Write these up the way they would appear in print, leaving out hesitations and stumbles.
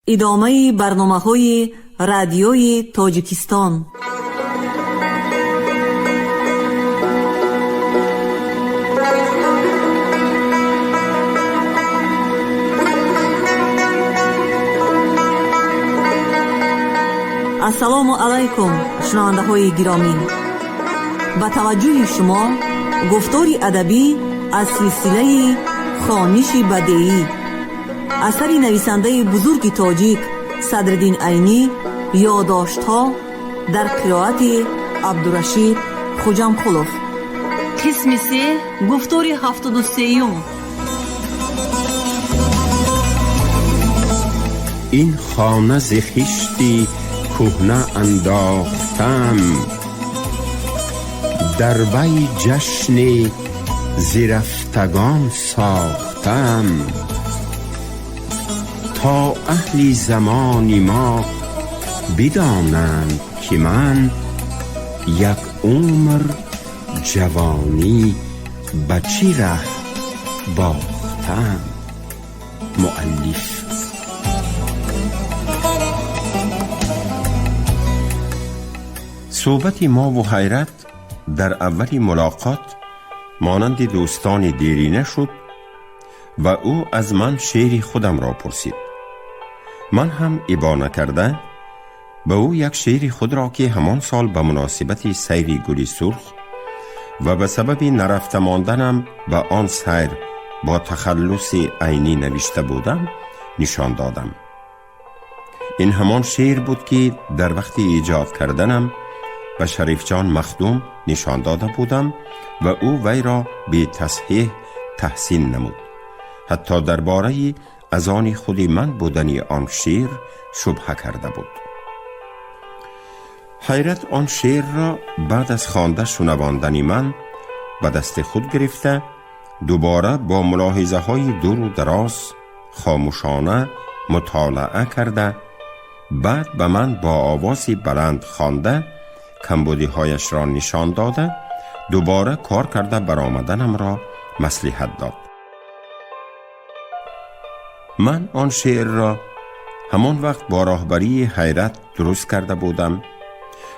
ادامه برنامه‌های رادیوی تاجیکستان. السلام علیکم شنونده های گرامی، با توجه شما گفتاری ادبی از سلسله خوانش بدیعی اثری نویسنده بزرگ تاجیک صدرالدین عینی، یادداشت‌ها در قرائت عبدالرشید خوجامقلوف. قسم 3 گفتار 73. این خانه ز خشتی کهنه انداختم، در وی جشن ز رفتگان ساختم، تا اهل زمان ما بدانند که من یک عمر جوانی به چی ره باختم. مؤلف. صحبت ما و حیرت در اول ملاقات مانند دوستان دیرینه شد و او از من شعر خودم را پرسید. من هم ابا نکرده به او یک شعر خود را که همان سال به مناسبت سیر گل سرخ و به سبب نرفته ماندنم به آن سیر با تخلص عینی نوشته بودم نشان دادم. این همان شعر بود که در وقت ایجاد کردنم به شریف جان مخدوم نشان داده بودم و او وی را به تصحیح تحسین نمود. حتی درباره از آن خود من بودنی آن شعر شبهه کرده بود. حیرت آن شعر را بعد از خوانده شنواندن من به دست خود گرفته دوباره با ملاحظه های دور و دراز خاموشانه مطالعه کرده، بعد به من با آوازی بلند خوانده کمبودی هایش را نشان داده دوباره کار کرده برآمدنم را مصلحت داد. من آن شعر را همان وقت با راهبری حیرت درست کرده بودم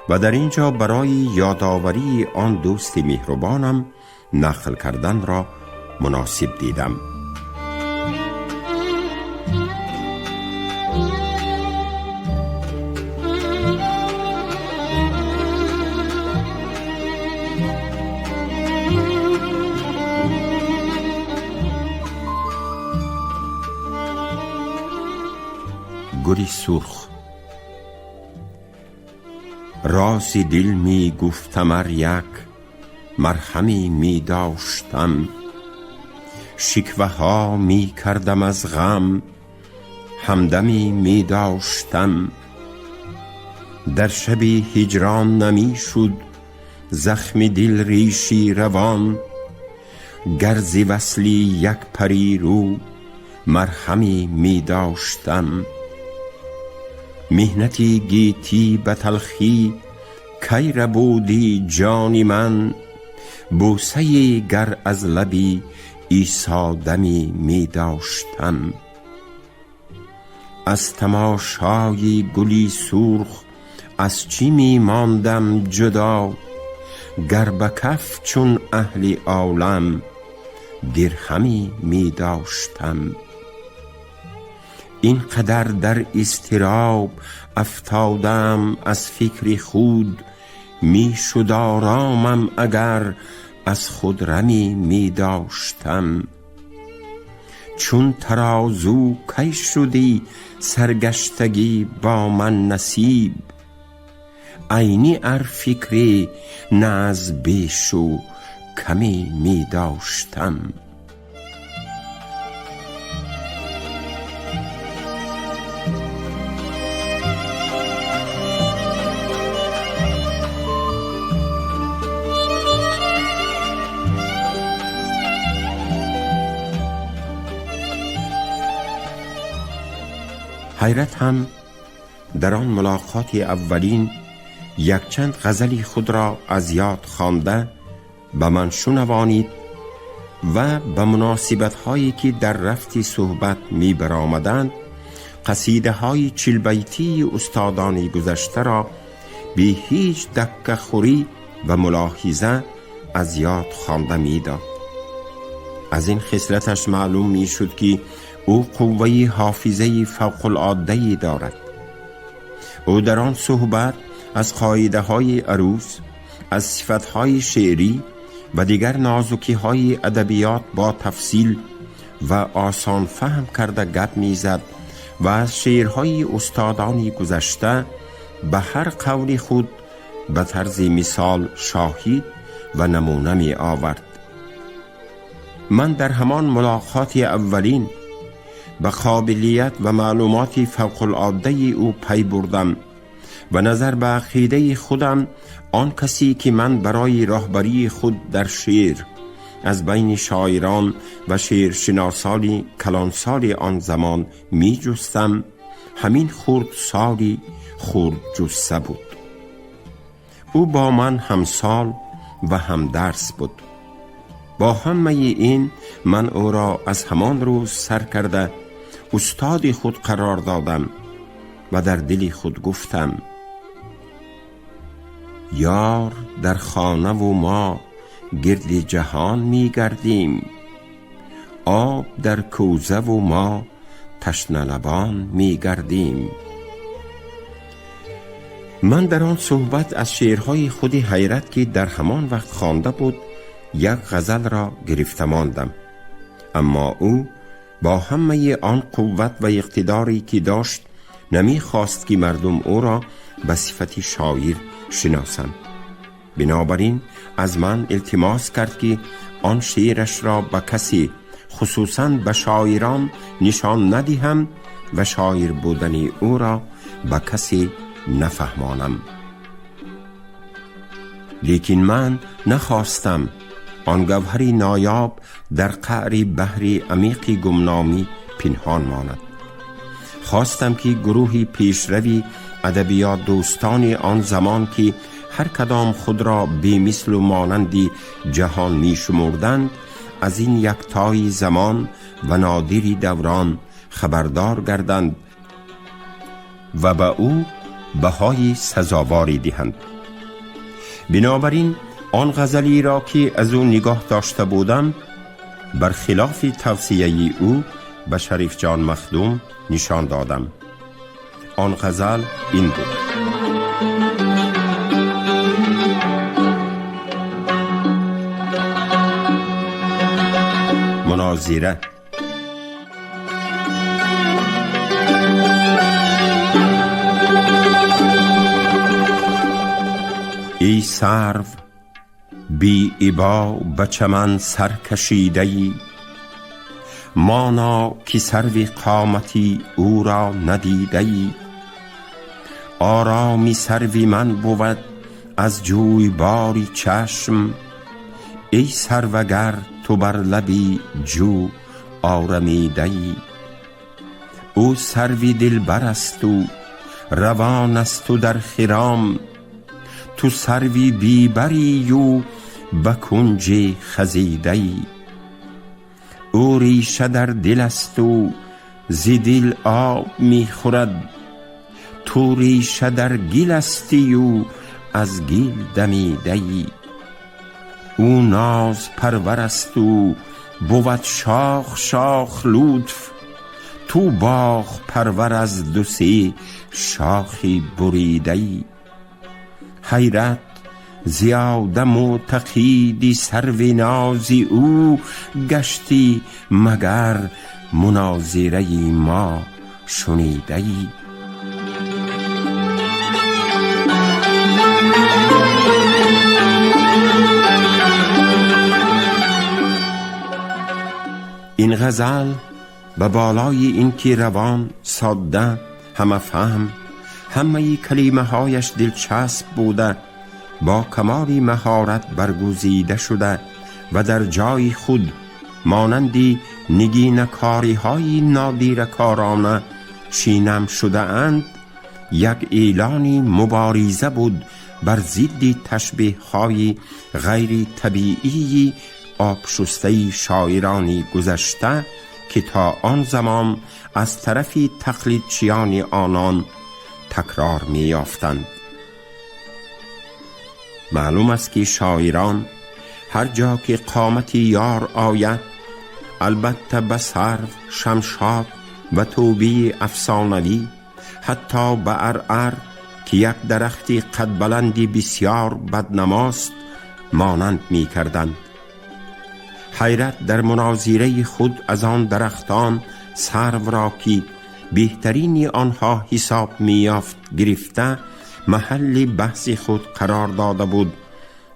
و در اینجا برای یادآوری آن دوست مهربانم نقل کردن را مناسب دیدم. گلی سرخ. راز دل می گفتم ار یک مرهمی می داشتم، شکوه ها می کردم از غم همدمی می داشتم، در شب هجران نمی شد زخم دل ریشی روان، گر ز وصلی یک پری رو مرهمی می داشتم، مهنتی گیتی به تلخی کی ربودی جانی من، بوسه گر از لبی عیسی دمی می داشتم، از تماشای گلی سرخ از چی می ماندم جدا، گر به کف چون اهل عالم درهمی می داشتم، این قدر در اضطراب افتادم از فکر خود، می شد آرامم اگر از خود رمی می داشتم، چون ترازو کی شدی سرگشتگی با من نصیب، عینی ار فکری نه از بیش و کمی می داشتم. حیرت هم در آن ملاقات اولین یک چند غزلی خود را از یاد خوانده به من شنوانید و به مناسبت هایی که در رفت صحبت می برآمدند قصیده های 40 بیتی استادان گذشته را بی هیچ دقیقه خوری و ملاحظه از یاد خوانده می‌داد. از این خصلتش معلوم می شد که او قوه حافظه فوق العاده دارد. او در آن صحبت از قاعده های عروض، از صفت های شعری و دیگر نازکی های ادبیات با تفصیل و آسان فهم کرده گپ می زد و از شعرهای استادانی گذشته به هر قول خود به طرز مثال شاهد و نمونه می آورد. من در همان ملاقات اولین به قابلیت و معلومات فوق العاده او پی بردم و نظر به عقیده خودم آن کسی که من برای راهبری خود در شعر از بین شاعران و شعرشناسان کلانسال آن زمان می جستم، همین خردسالی خرد جسته بود. او با من همسال و هم درس بود. با همه این من او را از همان روز سر کرده استاد خود قرار دادم و در دل خود گفتم: یار در خانه و ما گرد جهان می گردیم، آب در کوزه و ما تشنه لبان می گردیم. من در آن صحبت از شعرهای خود حیرت که در همان وقت خوانده بود یک غزل را گرفته ماندم، اما او با همه آن قوت و اقتداری که داشت نمی خواست که مردم او را به صفت شاعر شناسند. بنابراین از من التماس کرد که آن شعرش را به کسی، خصوصاً به شاعران نشان ندهم و شاعر بودن او را به کسی نفهمانم. لیکن من نخواستم آن گوهر نایاب در قعر بحر عمیق گمنامی پنهان ماند. خواستم که گروهی پیشروی ادبیات دوستان آن زمان که هر کدام خود را بی مثل و مانندی جهان می شمردند از این یکتای زمان و نادری دوران خبردار گردند و به او بهای سزاواری دهند. بنابراین آن غزلی را که از او نگاه داشته بودم برخلاف توصیه او به شریف جان مخدوم نشان دادم. آن غزل این بود: مناظره. ای سرو بی ابا به چمن سر کشیده‌ای، مانا که سرو قامتی او را ندیده‌ای. آرامی سروی من بود از جوی باری چشم، ای سروگر تو بر لبی جو آرمیده‌ای. او سروی دلبر است و روان است و در خرام، تو سروی بیبری و به کنج خزیده‌ای. او ریشه در دل است و ز دل آب می خورد، تو ریشه در گل استی و از گل دمیده‌ای. او ناز پرور است و بود شاخ شاخ لطف، تو باغ پرور از دو سه شاخی بریده‌ای. حیرت زیاده معتقیدی سرو نازی او گشتی، مگر مناظره ما شنیده‌ای. این غزل به بالای این که روان، ساده، همه فهم، همه کلمه هایش دلچسب بوده، با کمال مهارت برگزیده شده و در جای خود مانندی نگینکاری های نادیرکارانه شینم شده اند، یک اعلانی مبارزه بود بر ضد تشبیه های غیر طبیعی آبشسته شاعرانی گذشته که تا آن زمان از طرفی تقلیدچیان آنان تکرار می یافتند. معلوم است که شاعران هر جا که قامتی یار آید، البته به سرو، شمشاد و توبی افسانوی، حتی به عرعر که یک درختی قد بلندی بسیار بدنماست مانند می کردند. حیرت در مناظره خود از آن درختان سرو را که بهترین آنها حساب می یافت گرفته محل بحث خود قرار داده بود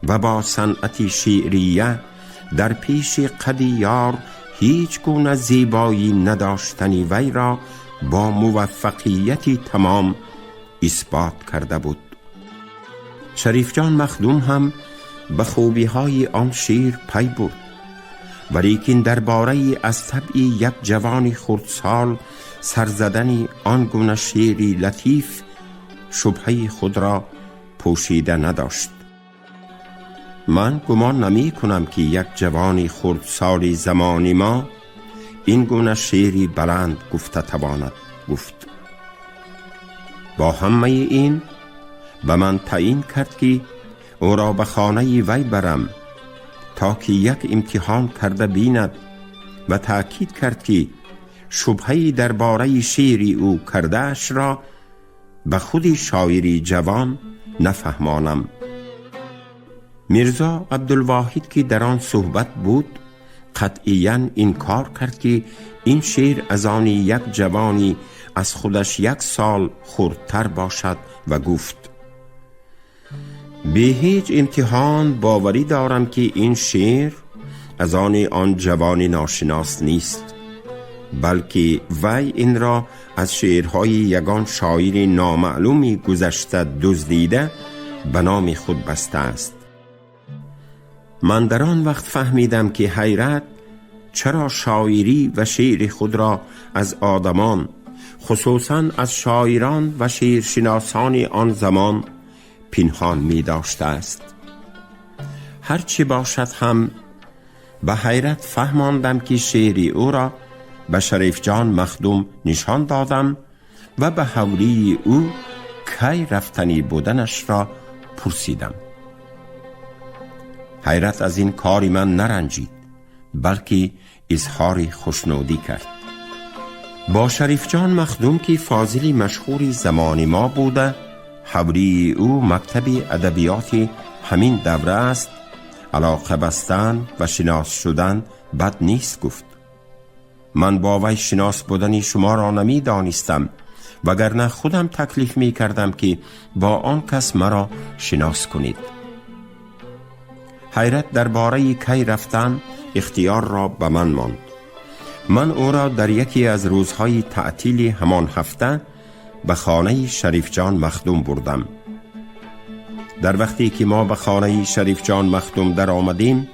و با صنعت شعریه در پیش قد یار هیچ گونه زیبایی نداشتنی وی را با موفقیتی تمام اثبات کرده بود. شریف جان مخدوم هم به خوبی های آن شعر پی بود، ولیکن درباره از طبع یک جوان خردسال سرزدن آن گونه شعری لطیف شبهه خود را پوشیده نداشت. من گمان نمی کنم که یک جوان خردسال زمان ما این گونه شعری بلند گفته تواند گفت. با همه این به من تعیین کرد که او را به خانه وی برم تا که یک امتحان کرده بیند و تأکید کرد که شبهه‌ای درباره شعری او کرده‌اش را به خود شاعری جوان نفهمانم. میرزا عبدالواحد که در آن صحبت بود قطعیاً انکار کرد که این شعر از آن یک جوانی از خودش 1 سال خردتر باشد و گفت: به هیچ امتحان باوری دارم که این شعر از آن جوان ناشناس نیست، بلکه وی این را از شعرهای یگان شاعر نامعلومی گذشته دزدیده به نام خود بسته است. من در آن وقت فهمیدم که حیرت چرا شاعری و شعر خود را از آدمان، خصوصاً از شاعران و شعرشناسان آن زمان پنهان می داشته است. هرچی باشد هم به حیرت فهماندم که شعری او را به شریف جان مخدوم نشان دادم و به حولی او کی رفتنی بودنش را پرسیدم. حیرت از این کاری من نرنجید، بلکه اظهار خوشنودی کرد. با شریف جان مخدوم که فاضلی مشهور زمان ما بوده، حولی او مکتب ادبیات همین دوره است، علاقه بستن و شناس شدن بد نیست گفت. من با وی شناس بودنی شما را نمی دانستم، وگرنه خودم تکلیف می کردم که با آن کس مرا شناس کنید. حیرت درباره کی رفتن اختیار را به من ماند. من او را در یکی از روزهای تعطیل همان هفته به خانه شریف جان مخدوم بردم. در وقتی که ما به خانه شریف جان مخدوم در آمدیم،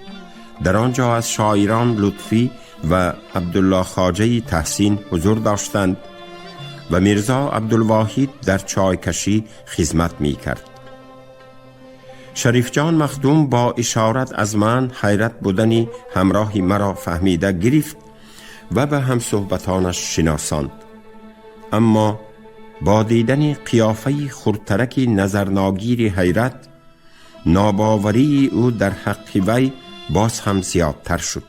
در آنجا از شاعران لطفی و عبدالله خواجه تحسین حضور داشتند و میرزا عبدالواحد در چای کشی خدمت می کرد. شریف جان مخدوم با اشارت از من حیرت بودنی همراهی مرا فهمیده گرفت و به هم صحبتانش شناساند، اما با دیدن قیافه خردترک نظرناگیر حیرت، ناباوری او در حق وی باز هم زیادتر شد.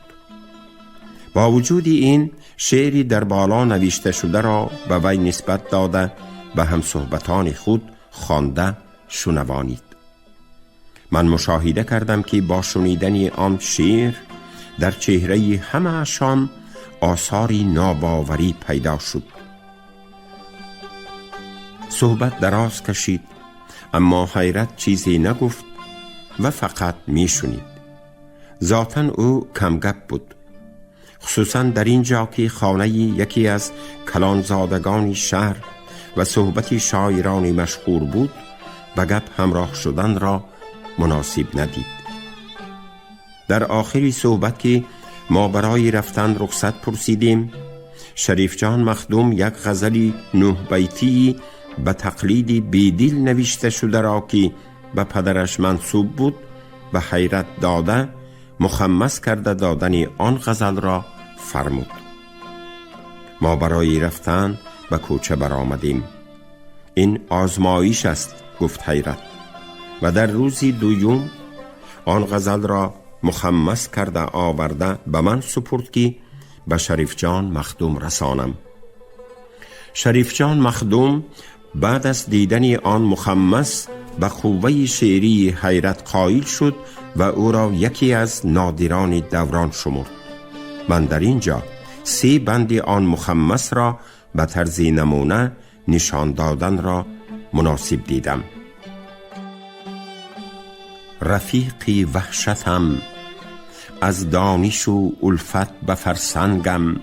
با وجود این شعری در بالا نوشته شده را به وی نسبت داده به هم صحبتان خود خوانده شنوانید. من مشاهده کردم که با شنیدن آن شعر در چهره همه‌شان آثاری ناباوری پیدا شد. صحبت دراز کشید، اما حیرت چیزی نگفت و فقط می شنید. ذاتاً او کمگپ بود، خصوصاً در اینجا که خانه یکی از کلانزادگان شهر و صحبت شاعران مشهور بود، به گپ همراه شدن را مناسب ندید. در آخری صحبت که ما برای رفتن رخصت پرسیدیم، شریف جان مخدوم یک غزلی 9 بیتی به تقلید بیدل نوشته شده را که به پدرش منسوب بود به حیرت داده، مخمس کرده دادن آن غزل را فرمود. ما برای رفتن به کوچه برآمدیم. این آزمایش است، گفت حیرت. و در روزی دوم آن غزل را مخمس کرده آورده به من سپرد که به شریف جان مخدوم رسانم. شریف جان مخدوم بعد از دیدن آن مخمس به قوه شعری حیرت قائل شد و او را یکی از نادران دوران شمرد. من در اینجا 3 بند آن مخمس را به طرز نمونه نشان دادن را مناسب دیدم. رفیقی وحشتم، از دانش و الفت به فرسنگم،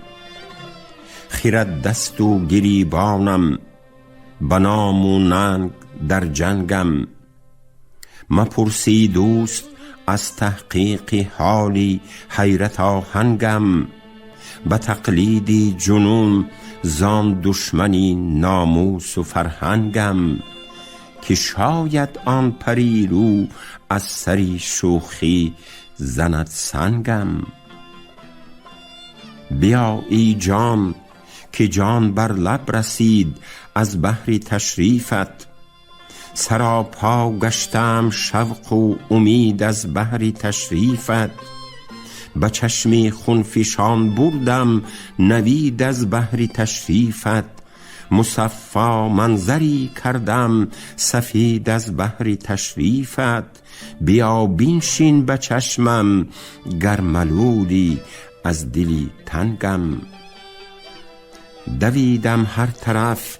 خرد دست و گریبانم، به نام و ننگ در جنگم. مپرسی دوست از تحقیق حالی حیرت آهنگم، به تقلید جنون زان دشمنی ناموس و فرهنگم. که شاید آن پری رو از سری شوخی زند سنگم. بیا ای جان که جان بر لب رسید از بحر تشریفت، سراپا گشتم شوق و امید از بحر تشریفت. به چشم خونفشان بردم نوید از بحر تشریفت، مصفا منظری کردم سفید از بحر تشریفت. بیا بنشین به چشمم گر ملولی از دلی تنگم. دویدم هر طرف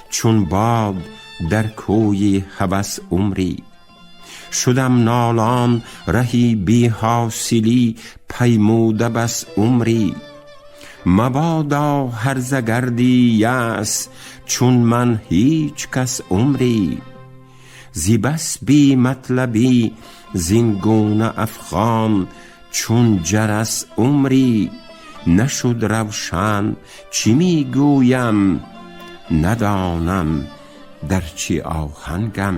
چون باد در کوی هوس عمری، شدم نالان رهی بی حاصلی پیموده بس عمری. مبادا هرزه گردی یأس چون من هیچ کس عمری، زی بس بی مطلبی زین گونه افغان چون جرس عمری. نشد روشن چی می گویم ندانم در چی آهنگم.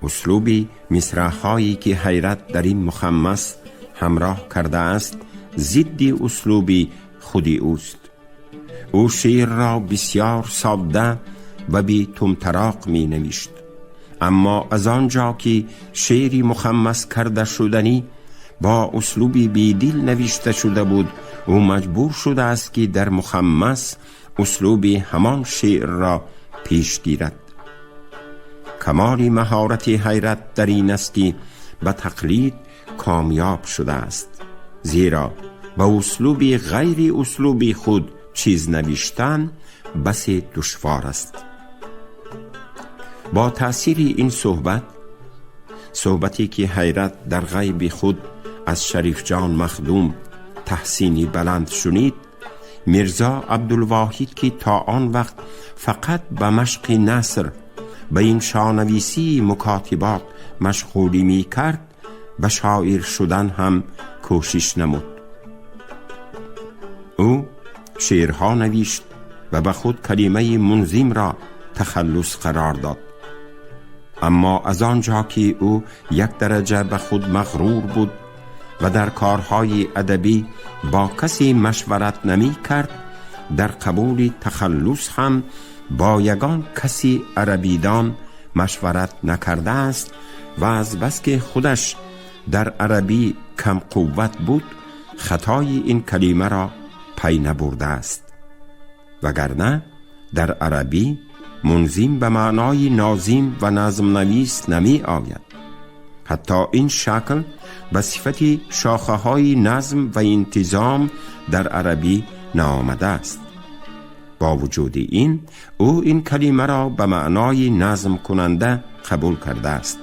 اسلوبی مصرع‌هایی که حیرت در این مخمس همراه کرده است ضد اسلوبی خودی اوست. او شعر را بسیار ساده و بی طمطراق می نوشت، اما از آنجا که شعری مخمس کرده شدنی با اسلوبی بیدل نوشته شده بود، او مجبور شده است که در مخمس اسلوبی همان شعر را پیش گیرد. کمال مهارت حیرت در این است که به تقلید کامیاب شده است، زیرا با اسلوبی غیر اسلوبی خود چیز نوشتن بسی دشوار است. با تأثیر این صحبتی که حیرت در غیب خود از شریف جان مخدوم تحسینی بلند شنید، میرزا عبدالواحد که تا آن وقت فقط به مشق نثر به این شانویسی مکاتبات مشغولی می کرد، به شاعر شدن هم کوشش نمود. او شعرها نوشت و به خود کلمه منظم را تخلص قرار داد، اما از آنجا که او 1 درجه به خود مغرور بود و در کارهای ادبی با کسی مشورت نمی کرد، در قبول تخلص هم با یگان کسی عربیدان مشورت نکرده است و از بس که خودش در عربی کم قوت بود خطای این کلمه را پی نبرده است. وگرنه در عربی منظم به معنای ناظم و نظم نویس نمی آید. حتی این شکل به صفت شاخه های نظم و انتظام در عربی نآمده است. با وجود این او این کلمه را به معنای نظم کننده قبول کرده است.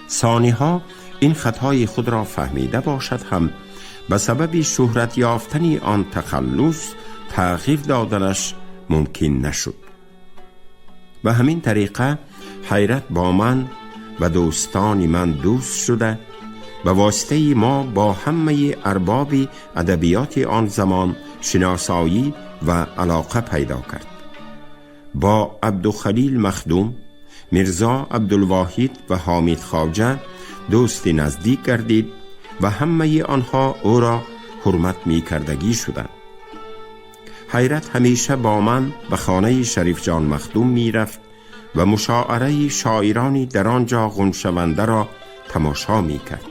ثانیها این خطای خود را فهمیده باشد هم به سبب شهرت یافتن آن تخلص تغییر دادنش ممکن نشد. به همین طریقه حیرت با من و دوستان من دوست شده به واسطه ما با همه ارباب ادبیات آن زمان شناسایی و علاقه پیدا کرد. با عبدالخلیل مخدوم، میرزا عبدالواحد و حامد خواجه دوست نزدیک گردید و همه آنها او را حرمت می کردگی شدند. حیرت همیشه با من به خانه شریف جان مخدوم می رفت و مشاعره شاعرانی در آنجا غنچه‌ونده را تماشا می کرد،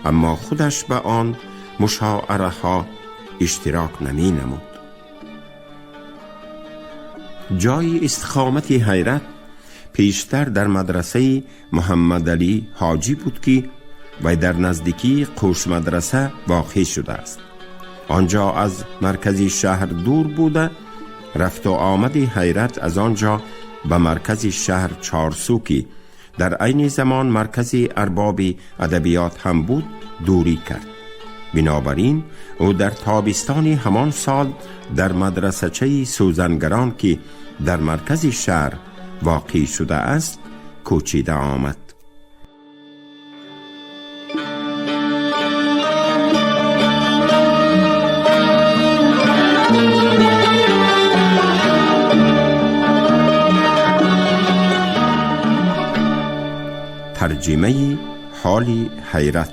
اما خودش به آن مشاعره ها اشتراک نمی نمود. جای استقامت حیرت پیشتر در مدرسه محمد علی حاجی بود که و در نزدیکی قوش مدرسه واقع شده است. آنجا از مرکز شهر دور بوده، رفت و آمد حیرت از آنجا به مرکز شهر چارسو که در عین زمان مرکز ارباب ادبیات هم بود دوری کرد. بنابراین او در تابستان همان سال در مدرسه سوزنگران که در مرکز شهر واقع شده است کوچیده آمد. ترجمه حال حیرت.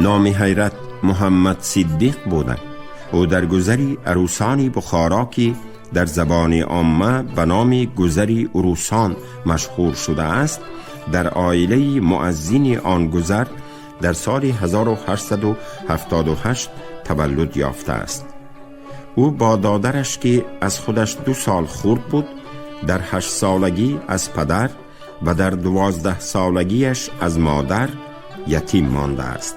نام حیرت محمد صدیق بودند. او در گذری عروسانی بخارا که در زبان عامه به نام گذری عروسان مشهور شده است، در عائله مؤذن آن گذر در سال 1878 تولد یافته است. او با دادرش که از خودش 2 سال خورد بود، در 8 سالگی از پدر و در 12 سالگیش از مادر یتیم مانده است.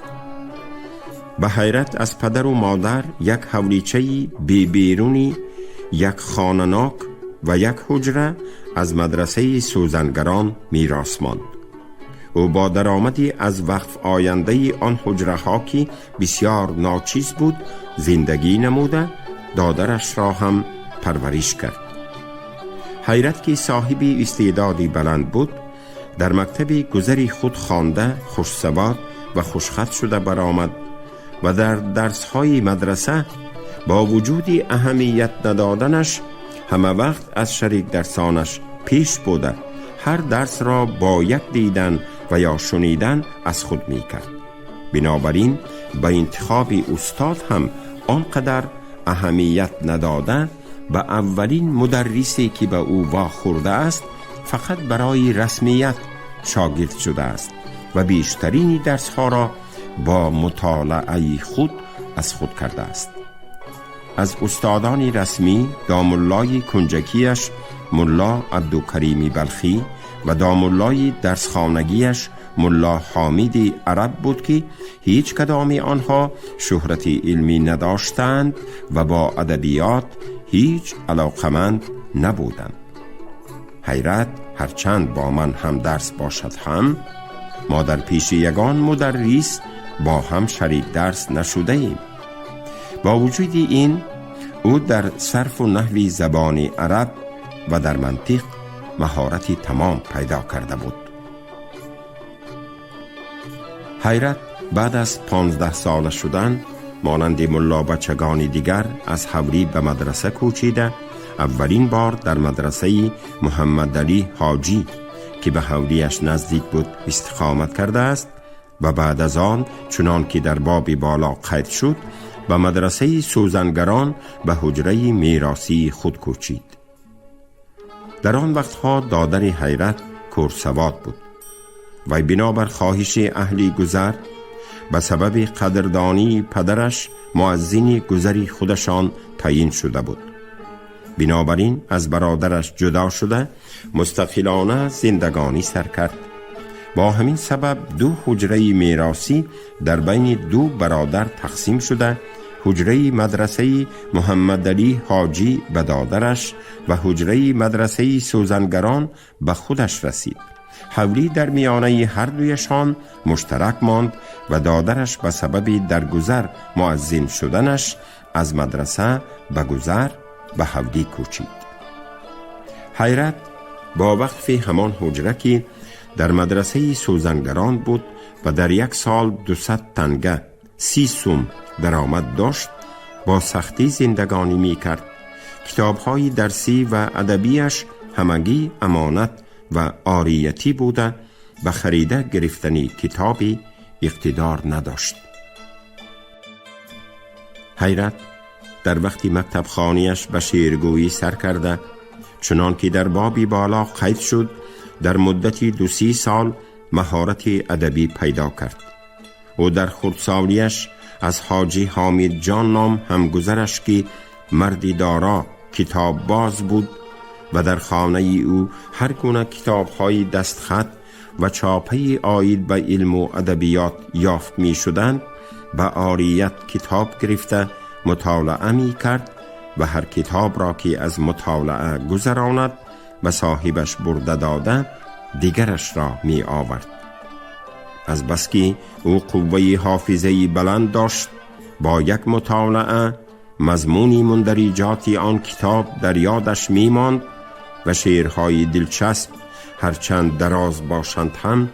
به حیرت از پدر و مادر یک حولیچه بیرونی، یک خانناک و یک حجره از مدرسه سوزنگران میراث ماند. او با درآمدی از وقف آینده آن حجره ها که بسیار ناچیز بود زندگی نموده، دادرش را هم پرورش کرد. حیرت که صاحب استعدادی بلند بود، در مکتب گذری خود خوانده خوش‌سواد و خوشخط شده برآمد و در درس‌های مدرسه با وجود اهمیت ندادنش همه وقت از شریک درسانش پیش بوده، هر درس را با یک دیدن و یا شنیدن از خود می کرد. بنابراین به انتخاب استاد هم آنقدر اهمیت نداده، به اولین مدرسی که به او واخورده است فقط برای رسمیت شاگرد شده است و بیشترین درس ها را با مطالعه خود از خود کرده است. از استادان رسمی داماللای کنجکیش ملا عبدالکریم بلخی و داماللای درسخانگیش ملا حامد عرب بود که هیچ کدام آنها شهرت علمی نداشتند و با ادبیات هیچ علاقمند نبودند. حیرت هرچند با من هم درس باشد هم ما در پیش یگان مدرس با هم شریک درس نشده ایم. با وجود این او در صرف و نحو زبان عرب و در منطق مهارتی تمام پیدا کرده بود. حیرت بعد از 15 ساله شدن مانند ملا بچگان دیگر از حوری به مدرسه کوچیده اولین بار در مدرسه محمد علی حاجی که به حوریش نزدیک بود استقامت کرده است و بعد از آن چنان که در باب بالا قید شد به مدرسه سوزنگران به حجره میراثی خود کوچید. در آن وقتها دادر حیرت کورسواد بود و بنابر خواهش اهل گذر به سبب قدردانی پدرش مؤذن گذری خودشان تعیین شده بود. بنابراین از برادرش جدا شده مستقلانه زندگانی سر کرد. با همین سبب 2 حجره میراثی در بین 2 برادر تقسیم شده، حجره مدرسه محمد علی حاجی به دادرش و حجره مدرسه سوزنگران به خودش رسید. حولی در میانه هر دویشان مشترک ماند و دادرش به سبب درگذر مؤذن شدنش از مدرسه به گذر به حولی کوچید. حیرت با وقف همان حجره که در مدرسه سوزنگران بود و در یک سال 200 تنگه 30 سوم درآمد داشت، با سختی زندگانی می کرد. کتاب‌های درسی و ادبیش همگی امانت و عاریتی بوده و خریده گرفتنی کتابی اقتدار نداشت. حیرت در وقتی مکتب خانیش به شعرگویی سر کرده، چنان که در بابی بالا قید شد، در مدتی 2-3 سال مهارت ادبی پیدا کرد. او در خردسالیش از حاجی حامد جان نام همگذرش که مردی دارا کتاب باز بود و در خانه او هر گونه کتاب‌های دستخط و چاپی آید به علم و ادبیات یافت می شدند، به عاریت کتاب گرفته مطالعه می کرد و هر کتاب را که از مطالعه گذراند و صاحبش برده داده دیگرش را می آورد. از بس که او قوه حافظه بلند داشت، با یک مطالعه مضمونی مندرجات آن کتاب در یادش می ماند و شعرهای دلچسب هرچند دراز باشند هم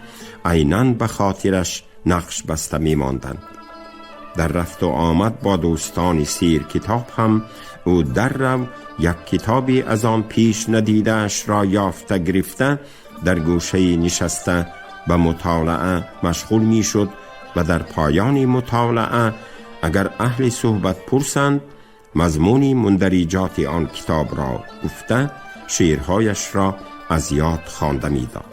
عیناً به خاطرش نقش بسته می ماندند. در رفت و آمد با دوستان سیر کتاب هم او در رو یک کتابی از آن پیش ندیده‌اش را یافته گرفته در گوشه نشسته به مطالعه مشغول می شد و در پایان مطالعه اگر اهل صحبت پرسند مضمون مندرجات آن کتاب را گفته شعرهایش را از یاد خوانده می داد.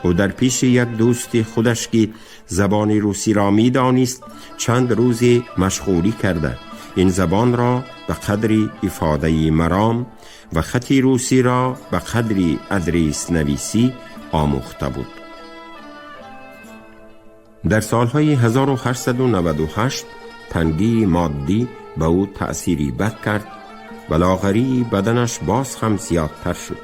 او در پیش یک دوست خودش که زبان روسی را می دانست چند روزی مشغولی کرده. این زبان را به قدری افاده مرام و خطی روسی را به قدری ادریس نویسی آموخته بود. در سالهای 1898 تنگی مادی به او تأثیری بد کرد و لاغری بدنش باز هم زیادتر شد.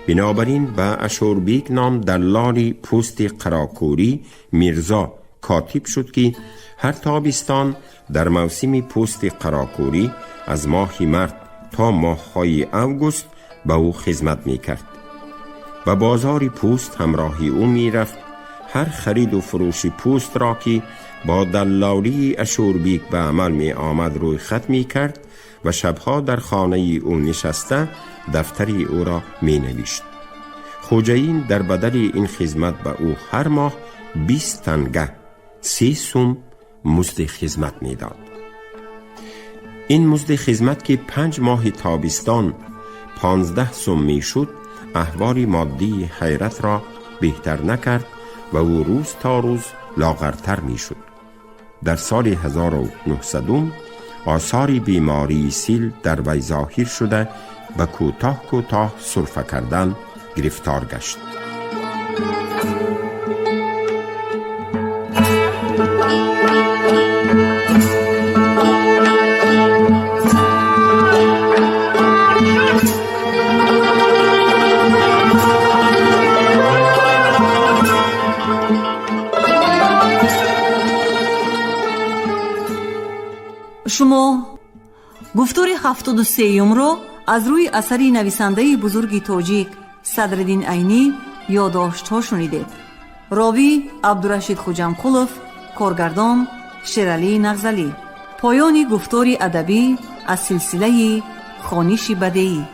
بنابراین به اشوربیک نام دلالی پوست قراکوری میرزا کاتب شد که هر تابستان در موسم پوست قراکوری از ماه مارت تا ماه‌های اوگوست به او خدمت می کرد و بازار پوست همراهی او می رفت. هر خرید و فروش پوست را که با دلالی اشوربیک به عمل می آمد روی خط می کرد و شبها در خانه او نشسته دفتری او را می نوشت. خوجین در بدل این خدمت به او هر ماه 20 تنگه 30 سوم مزد خدمت می داد. این مزد خدمت که 5 ماه تابستان 15 سوم می شد احوال مادی حیرت را بهتر نکرد و او روز تا روز لاغرتر می شد. در سال 1900 آثار بیماری سیل در وی ظاهر شده و کوتاه سرفه کردن گرفتار گشت. شما گفتار 73 رو از روی اثری نویسنده بزرگ تاجیک صدرالدین عینی یادداشت‌ها شنیدید. راوی عبدالرشید خوجامقولov، کارگردان شیرعلی نغزلی. پایان گفتار ادبی از سلسله خوانش بدیعی.